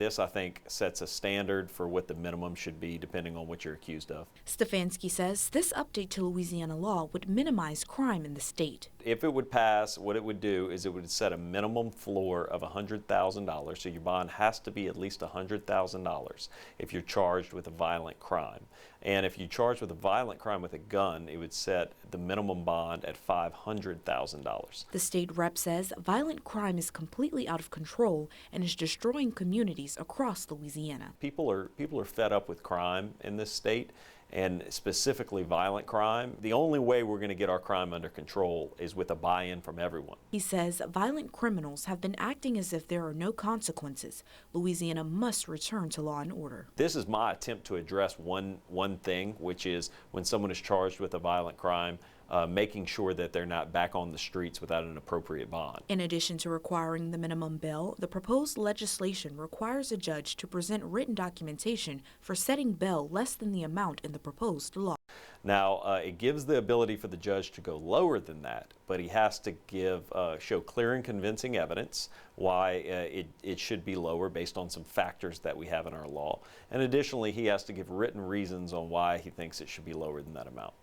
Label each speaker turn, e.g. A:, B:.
A: This, I think, sets a standard for what the minimum should be depending on what you're accused of.
B: Stefanski says this update to Louisiana law would minimize crime in the state.
A: If it would pass, what it would do is it would set a minimum floor of $100,000, so your bond has to be at least $100,000 if you're charged with a violent crime. And if you're charged with a violent crime with a gun, it would set the minimum bond at $500,000.
B: The state rep says violent crime is completely out of control and is destroying communities across Louisiana.
A: People are fed up with crime in this state, and specifically violent crime. The only way we're going to get our crime under control is with a buy-in from everyone.
B: He says violent criminals have been acting as if there are no consequences. Louisiana must return to law and order.
A: This is my attempt to address one thing, which is when someone is charged with a violent crime, making sure that they're not back on the streets without an appropriate bond.
B: In addition to requiring the minimum bail, the proposed legislation requires a judge to present written documentation for setting bail less than the amount in the proposed law.
A: Now, it gives the ability for the judge to go lower than that, but he has to show clear and convincing evidence why it should be lower based on some factors that we have in our law. And additionally, he has to give written reasons on why he thinks it should be lower than that amount.